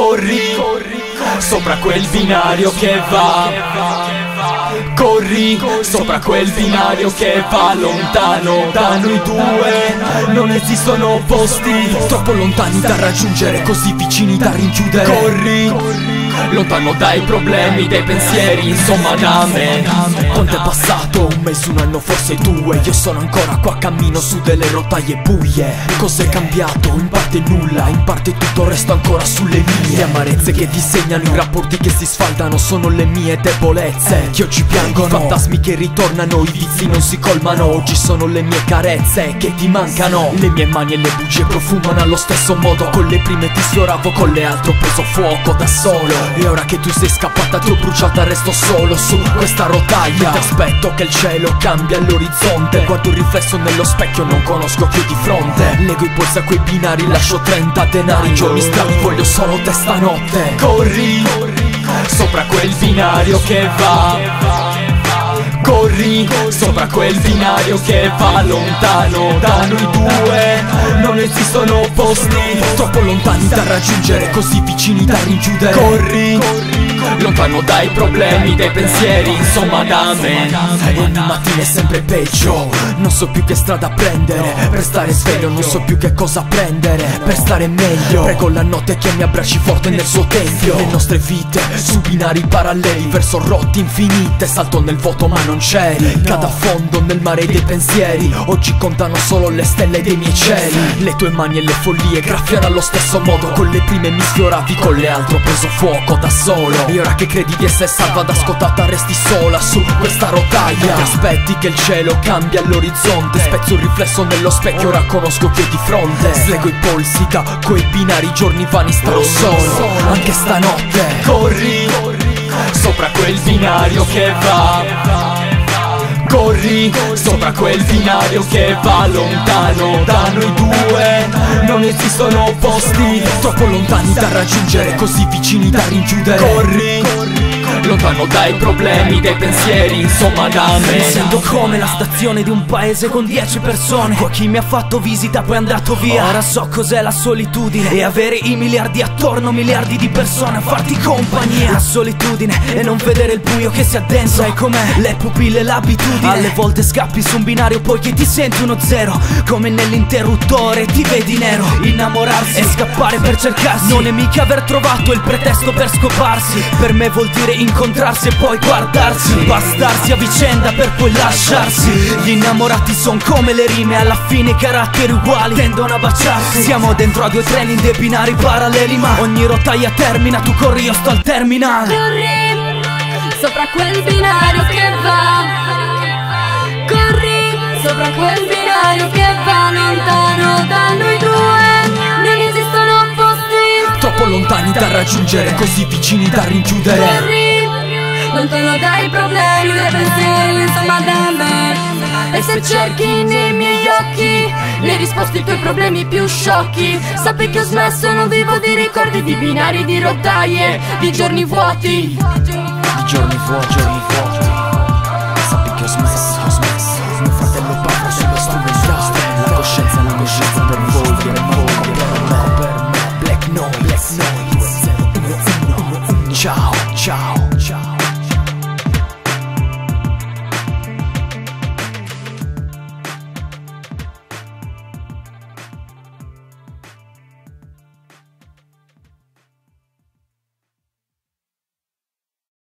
Corri sopra quel binario che va. Corri sopra quel binario che va lontano da noi due. Non esistono posti troppo lontani da raggiungere, così vicini da rinchiudere. Corri lontano dai problemi, dai pensieri, insomma da me. Quanto è passato? Un mese, un anno, forse due. Io sono ancora qua, cammino su delle rotaie buie. Cos'è cambiato? In parte nulla, in parte tutto resto ancora sulle mie. Le amarezze che disegnano, i rapporti che si sfaldano sono le mie debolezze che oggi piangono. I fantasmi che ritornano, i vizi non si colmano. Oggi sono le mie carezze che ti mancano. Le mie mani e le bugie profumano allo stesso modo. Con le prime ti sfioravo, con le altre ho preso fuoco da solo. E ora che tu sei scappata, ti ho bruciata, resto solo su questa rotaia. Ti aspetto che il cielo cambia all'orizzonte. Guardo un riflesso nello specchio, non conosco chi ho di fronte. Lego i polsi a quei binari, lascio 30 denari. Giorni stravi, voglio solo te stanotte. Corri sopra quel binario che va. Corri sopra quel binario che va lontano da noi due. Non esistono posti troppo lontani da raggiungere, così vicini da rinchiudere. Corri lontano dai problemi, dai pensieri, insomma da me. Ogni mattina è sempre peggio, non so più che strada prendere. Per stare sveglio non so più che cosa prendere. Per stare meglio prego la notte che mi abbracci forte nel suo tempio. Le nostre vite su binari paralleli, verso rotti infinite. Salto nel vuoto ma non c'eri, cado a fondo nel mare dei pensieri. Oggi contano solo le stelle dei miei cieli. Le tue mani e le follie graffiano allo stesso modo. Con le prime mi sfioravi, con le altre ho preso fuoco da solo. E ora che credi di essere salva da scottata, resti sola su questa rotaia. Ti aspetti che il cielo cambia all'orizzonte. Spezzo un riflesso nello specchio, ora conosco chi ho di fronte. Slego i polsi da quei binari, giorni vani, starò solo anche stanotte. Corri sopra quel binario che va. Corri sopra quel binario che va lontano da noi due. Non esistono posti troppo lontani da raggiungere, così vicini da rinchiudere. Corri lontano dai problemi, dai pensieri, insomma da me. Mi sento come la stazione di un paese con 10 persone. Qua chi mi ha fatto visita poi è andato via. Ora so cos'è la solitudine e avere i miliardi attorno, miliardi di persone a farti compagnia. La solitudine e non vedere il buio che si addensa. Sai com'è? Le pupille, l'abitudine. Alle volte scappi su un binario poi che ti senti uno zero, come nell'interruttore ti vedi nero. Innamorarsi e scappare per cercarsi non è mica aver trovato il pretesto per scoparsi. Per me vuol dire incontrarsi e poi guardarsi, bastarsi a vicenda per poi lasciarsi. Gli innamorati son come le rime, alla fine i caratteri uguali tendono a baciarsi. Siamo dentro a due treni in dei binari paralleli, ma ogni rotaia termina, tu corri, io sto al terminale. Corri sopra quel binario che va. Corri sopra quel binario che va lontano da noi due. Non esistono posti troppo lontani da raggiungere, così vicini da rinchiudere. Corri lontano dai problemi, dai pensieri, insomma da me. E se cerchi nei miei occhi le risposte ai tuoi problemi più sciocchi, sappi che ho smesso, non vivo di ricordi, di binari, di rotaie, di giorni vuoti. Di giorni vuoti, sappi che ho smesso. Mio fratello parla sullo strumentato. La coscienza per voi, per me. Black noise.